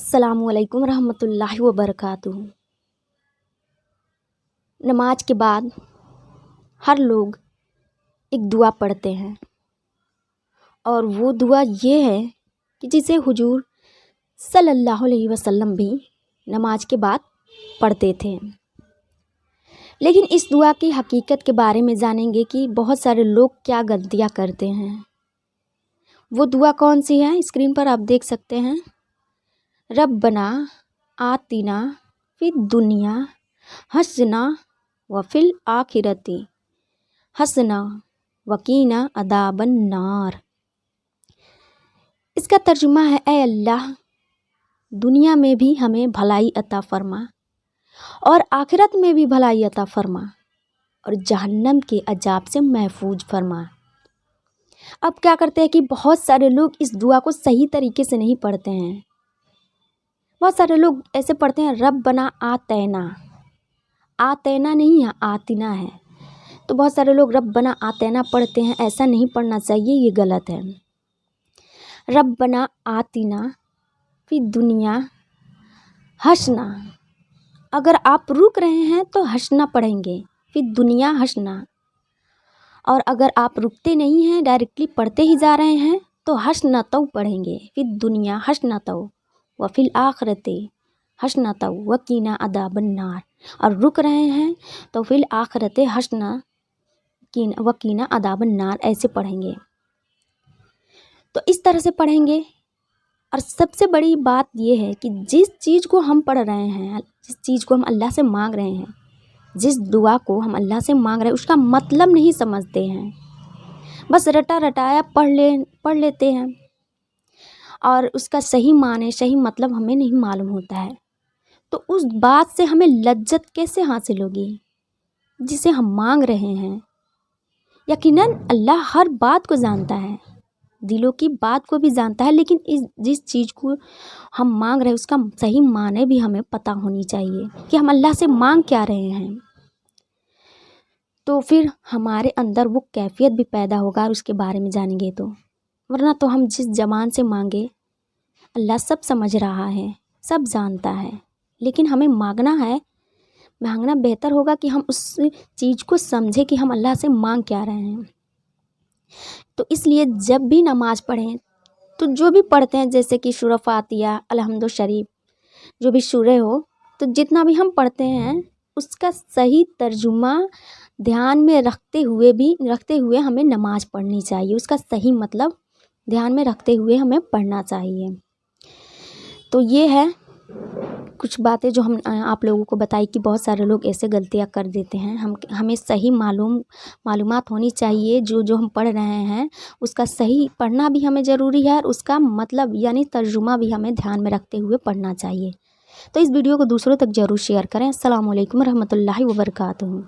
अस्सलामुअलैकुम रहमतुल्लाहि व बरकातुहू। नमाज के बाद हर लोग एक दुआ पढ़ते हैं और वो दुआ ये है कि जिसे हुजूर सल्लल्लाहु अलैहि वसल्लम भी नमाज के बाद पढ़ते थे। लेकिन इस दुआ की हकीकत के बारे में जानेंगे कि बहुत सारे लोग क्या गलतियाँ करते हैं। वो दुआ कौन सी है, स्क्रीन पर आप देख सकते हैं। रब्बना आतिना फिद दुनिया हसना व फिल आखिरती हसना वकीना अदाबन नार। इसका तर्जुमा है, ऐ अल्लाह, दुनिया में भी हमें भलाई अता फरमा और आखिरत में भी भलाई अता फरमा और जहन्नम के अजाब से महफूज फरमा। अब क्या करते हैं कि बहुत सारे लोग इस दुआ को सही तरीके से नहीं पढ़ते हैं। बहुत सारे लोग ऐसे पढ़ते हैं, रब्बना आतैना, आतैना नहीं है, आतिना है। तो बहुत सारे लोग रब्बना आतैना पढ़ते हैं, ऐसा नहीं पढ़ना चाहिए, ये गलत है। रब्बना आतिना फिर दुनिया हसना, अगर आप रुक रहे हैं तो हसना पढ़ेंगे, फिर दुनिया हसना। और अगर आप रुकते नहीं हैं, डायरेक्टली पढ़ते ही जा रहे हैं तो हसना तो पढ़ेंगे, फिर दुनिया हसना तो व फिल आखिरते हसना तो वकीना अदाबन नार। और रुक रहे हैं तो फिल आखिरते हसना वकीना अदाबन नार, ऐसे पढ़ेंगे। तो इस तरह से पढ़ेंगे। और सबसे बड़ी बात ये है कि जिस चीज़ को हम पढ़ रहे हैं, जिस चीज़ को हम अल्लाह से मांग रहे हैं, जिस दुआ को हम अल्लाह से मांग रहे हैं, उसका मतलब नहीं समझते हैं। बस रटा रटाया पढ़ लेते हैं और उसका सही माने, सही मतलब हमें नहीं मालूम होता है। तो उस बात से हमें लज्जत कैसे हासिल होगी जिसे हम मांग रहे हैं। यकीनन अल्लाह हर बात को जानता है, दिलों की बात को भी जानता है, लेकिन जिस चीज़ को हम मांग रहे हैं उसका सही माने भी हमें पता होनी चाहिए कि हम अल्लाह से मांग क्या रहे हैं। तो फिर हमारे अंदर वो कैफियत भी पैदा होगा और उसके बारे में जानेंगे तो। वरना तो हम जिस ज़बान से मांगे, अल्लाह सब समझ रहा है, सब जानता है, लेकिन हमें मांगना बेहतर होगा कि हम उस चीज़ को समझे कि हम अल्लाह से मांग क्या रहे हैं। तो इसलिए जब भी नमाज़ पढ़ें तो जो भी पढ़ते हैं, जैसे कि सूरह फातिहा, अलहम्दु शरीफ, जो भी सूरह हो, तो जितना भी हम पढ़ते हैं उसका सही तर्जुमा ध्यान में रखते हुए हमें नमाज़ पढ़नी चाहिए। उसका सही मतलब ध्यान में रखते हुए हमें पढ़ना चाहिए। तो ये है कुछ बातें जो हम आप लोगों को बताई कि बहुत सारे लोग ऐसे गलतियां कर देते हैं। हमें सही मालूमात होनी चाहिए। जो हम पढ़ रहे हैं उसका सही पढ़ना भी हमें ज़रूरी है और उसका मतलब यानी तर्जुमा भी हमें ध्यान में रखते हुए पढ़ना चाहिए। तो इस वीडियो को दूसरों तक ज़रूर शेयर करें। अस्सलामु अलैकुम रहमतुल्लाहि व बरकातुहू।